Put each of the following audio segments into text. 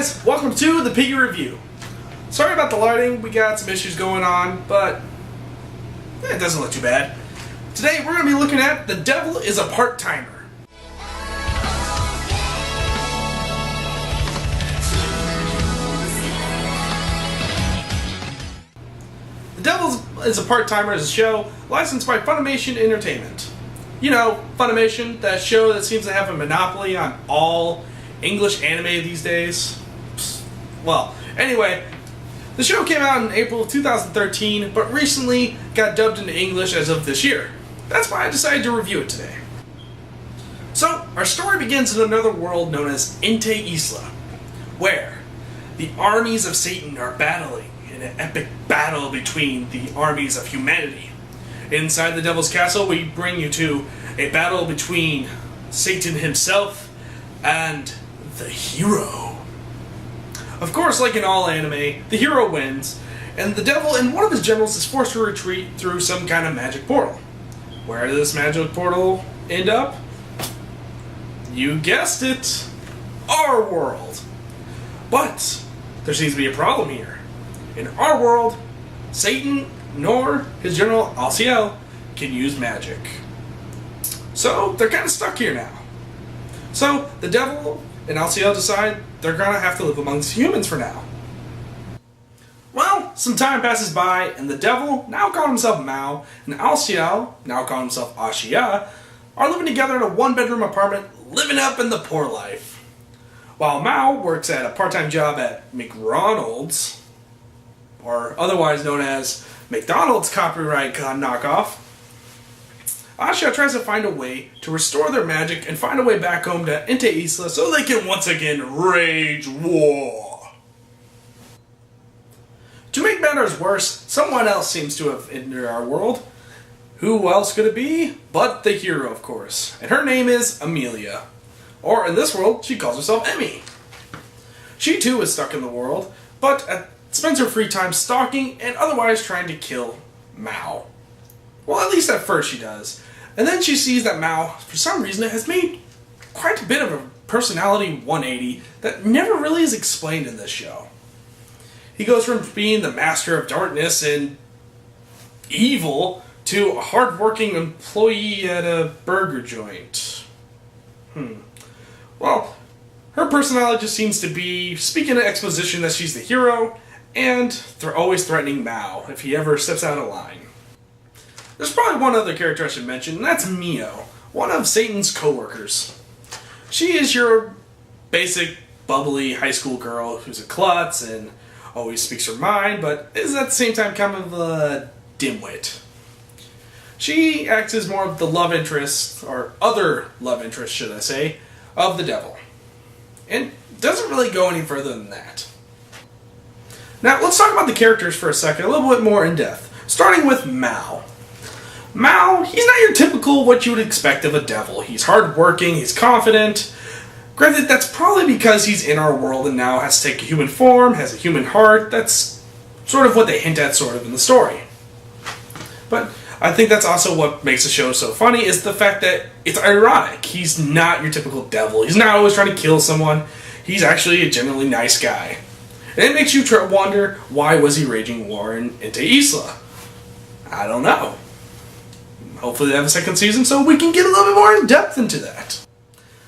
guys, welcome to the Piggy Review. Sorry about the lighting, we got some issues going on, but it doesn't look too bad. Today we're going to be looking at The Devil is a Part-Timer. The Devil is a Part-Timer is a show licensed by Funimation Entertainment. You know, Funimation, that show that seems to have a monopoly on all English anime these days. Well, anyway, the show came out in April of 2013, but recently got dubbed into English as of this year. That's why I decided to review it today. So, our story begins in another world known as Ente Isla, where the armies of Satan are battling in an epic battle between the armies of humanity. Inside the Devil's Castle, we bring you to a battle between Satan himself and the hero. Of course, like in all anime, the hero wins, and the devil and one of his generals is forced to retreat through some kind of magic portal. Where does this magic portal end up? You guessed it! Our world! But there seems to be a problem here. In our world, Satan nor his general Alciel can use magic. So they're kind of stuck here now. So the devil and Alciel decide they're gonna have to live amongst humans for now. Well, some time passes by, and the devil, now calling himself Mao, and Alciel, now calling himself Ashia, are living together in a one-bedroom apartment, living up in the poor life. While Mao works at a part-time job at McDonald's, or otherwise known as McDonald's copyright knockoff, Ashia tries to find a way to restore their magic and find a way back home to Ente Isla so they can once again rage war. To make matters worse, someone else seems to have entered our world. Who else could it be? But the hero, of course. And her name is Amelia. Or in this world, she calls herself Emmy. She too is stuck in the world, but spends her free time stalking and otherwise trying to kill Mao. Well, at least at first she does. And then she sees that Mao, for some reason, has made quite a bit of a personality 180 that never really is explained in this show. He goes from being the master of darkness and evil to a hard-working employee at a burger joint. Well, her personality just seems to be speaking in exposition that she's the hero, and they're always threatening Mao if he ever steps out of line. There's probably one other character I should mention, and that's Mio, one of Satan's co-workers. She is your basic, bubbly high school girl who's a klutz and always speaks her mind, but is at the same time kind of a dimwit. She acts as more of the love interest, or other love interest, should I say, of the devil. And doesn't really go any further than that. Now, let's talk about the characters for a second, a little bit more in depth. Starting with Mao. Mao, he's not your typical what you would expect of a devil. He's hardworking, he's confident. Granted, that's probably because he's in our world and now has to take a human form, has a human heart. That's sort of what they hint at sort of in the story. But I think that's also what makes the show so funny, is the fact that it's ironic. He's not your typical devil. He's not always trying to kill someone. He's actually a genuinely nice guy. And it makes you wonder, why was he raging war in Ente Isla? I don't know. Hopefully they have a second season so we can get a little bit more in depth into that.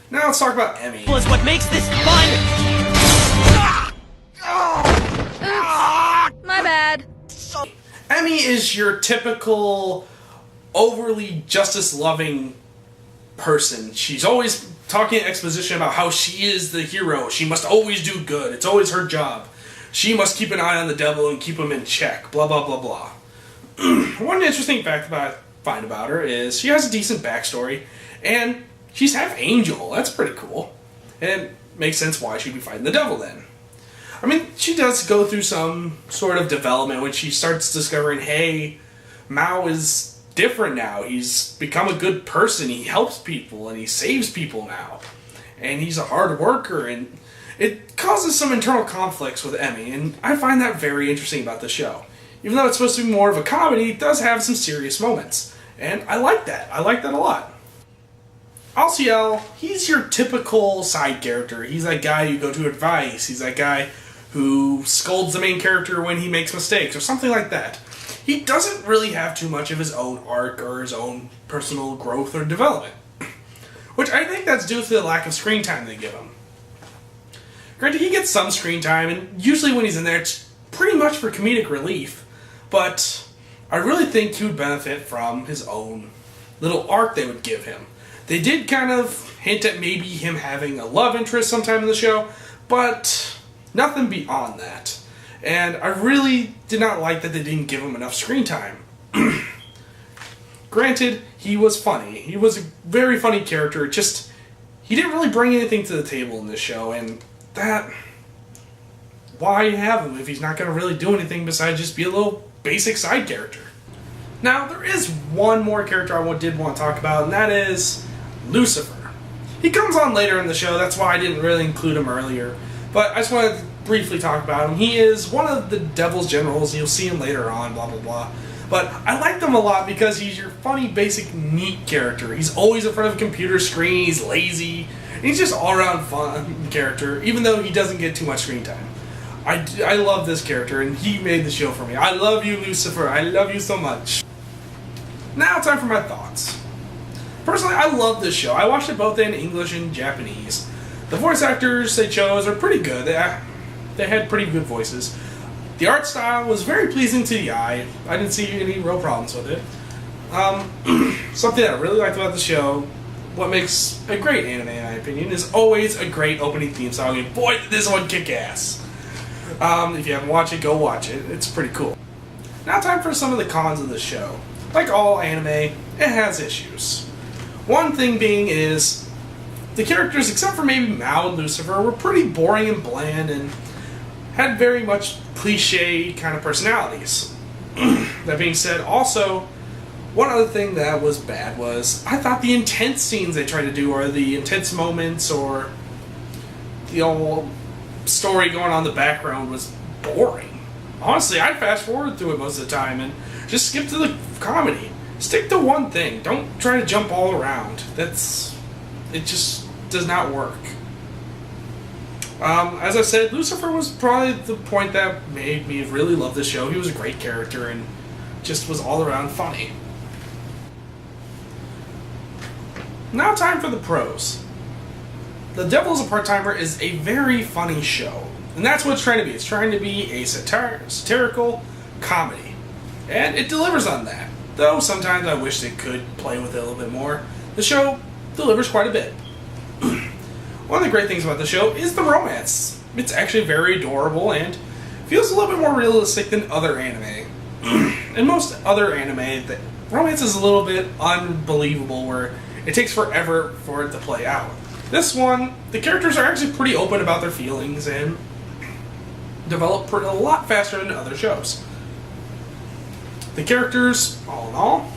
Now let's talk about Emmy. Was what makes this fun! My bad. Emmy is your typical overly justice-loving person. She's always talking exposition about how she is the hero. She must always do good. It's always her job. She must keep an eye on the devil and keep him in check. Blah, blah, blah, blah. One interesting fact I find about her is she has a decent backstory, and she's half angel. That's pretty cool. And it makes sense why she'd be fighting the devil then. I mean, she does go through some sort of development when she starts discovering, hey, Mao is different now. He's become a good person. He helps people, and he saves people now. And he's a hard worker, and it causes some internal conflicts with Emmy, and I find that very interesting about the show. Even though it's supposed to be more of a comedy, it does have some serious moments. And I like that. I like that a lot. Alciel, he's your typical side character. He's that guy you go to advice. He's that guy who scolds the main character when he makes mistakes or something like that. He doesn't really have too much of his own arc or his own personal growth or development, which I think that's due to the lack of screen time they give him. Granted, he gets some screen time, and usually when he's in there, it's pretty much for comedic relief, but I really think he would benefit from his own little arc they would give him. They did kind of hint at maybe him having a love interest sometime in the show, but nothing beyond that. And I really did not like that they didn't give him enough screen time. Granted, he was funny. He was a very funny character, just he didn't really bring anything to the table in this show, and that... why have him if he's not going to really do anything besides just be a little basic side character? Now, there is one more character I did want to talk about, and that is Lucifer. He comes on later in the show, that's why I didn't really include him earlier. But I just wanted to briefly talk about him. He is one of the Devil's generals, you'll see him later on, blah blah blah. But I liked him a lot because he's your funny, basic, neat character. He's always in front of a computer screen, he's lazy, and he's just all-around fun character, even though he doesn't get too much screen time. I love this character, and he made the show for me. I love you, Lucifer. I love you so much. Now, time for my thoughts. Personally, I love this show. I watched it both in English and Japanese. The voice actors they chose are pretty good. They had pretty good voices. The art style was very pleasing to the eye. I didn't see any real problems with it. Something that I really liked about the show, what makes a great anime in my opinion, is always a great opening theme song, and boy, did this one kick ass. If you haven't watched it, go watch it. It's pretty cool. Now time for some of the cons of the show. Like all anime, it has issues. One thing being is, the characters, except for maybe Mao and Lucifer, were pretty boring and bland and had very much cliche kind of personalities. That being said, also, one other thing that was bad was, I thought the intense scenes they tried to do, or the intense moments, or the old story going on in the background was boring. Honestly, I'd fast forward through it most of the time and just skip to the comedy. Stick to one thing. Don't try to jump all around. It just does not work. As I said, Lucifer was probably the point that made me really love this show. He was a great character and just was all around funny. Now time for the pros. The Devil is a Part-Timer is a very funny show. And that's what it's trying to be. It's trying to be a satirical comedy. And it delivers on that. Though sometimes I wish they could play with it a little bit more. The show delivers quite a bit. One of the great things about the show is the romance. It's actually very adorable and feels a little bit more realistic than other anime. In most other anime, the romance is a little bit unbelievable, where it takes forever for it to play out. This one, the characters are actually pretty open about their feelings and develop a lot faster than other shows. The characters, all in all,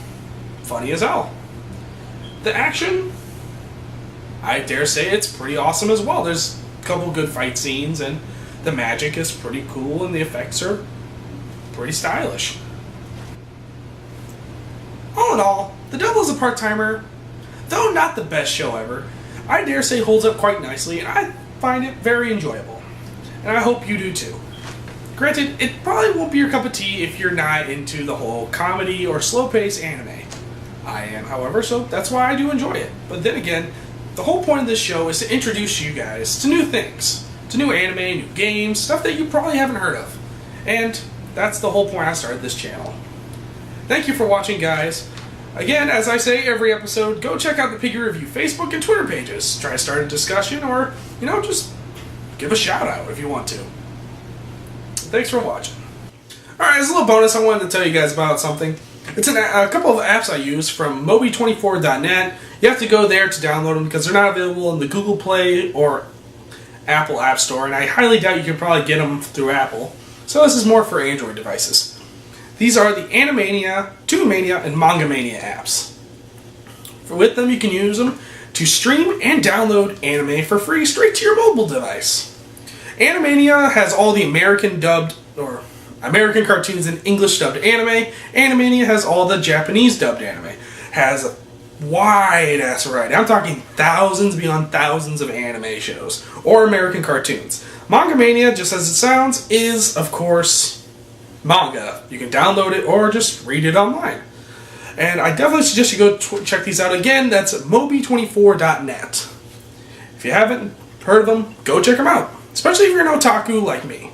funny as hell. The action, I dare say it's pretty awesome as well. There's a couple good fight scenes, and the magic is pretty cool, and the effects are pretty stylish. All in all, The Devil is a Part-Timer, though not the best show ever, I dare say holds up quite nicely, and I find it very enjoyable. And I hope you do too. Granted, it probably won't be your cup of tea if you're not into the whole comedy or slow-paced anime. I am, however, so that's why I do enjoy it. But then again, the whole point of this show is to introduce you guys to new things, to new anime, new games, stuff that you probably haven't heard of. And that's the whole point I started this channel. Thank you for watching, guys. Again, as I say every episode, go check out the Piggy Review Facebook and Twitter pages. Try to start a discussion, or, just give a shout out if you want to. Thanks for watching. Alright, as a little bonus, I wanted to tell you guys about something. It's a couple of apps I use from Mobi24.net. You have to go there to download them because they're not available in the Google Play or Apple App Store, and I highly doubt you can probably get them through Apple. So this is more for Android devices. These are the Animania, Toonmania, and Mangamania apps. With them, you can use them to stream and download anime for free straight to your mobile device. Animania has all the American dubbed, or American cartoons and English dubbed anime. Animania has all the Japanese dubbed anime. Has wide-ass variety. I'm talking thousands beyond thousands of anime shows or American cartoons. Manga Mania, just as it sounds, is, of course, manga. You can download it or just read it online. And I definitely suggest you go check these out. Again, that's moby24.net. If you haven't heard of them, go check them out. Especially if you're an otaku like me.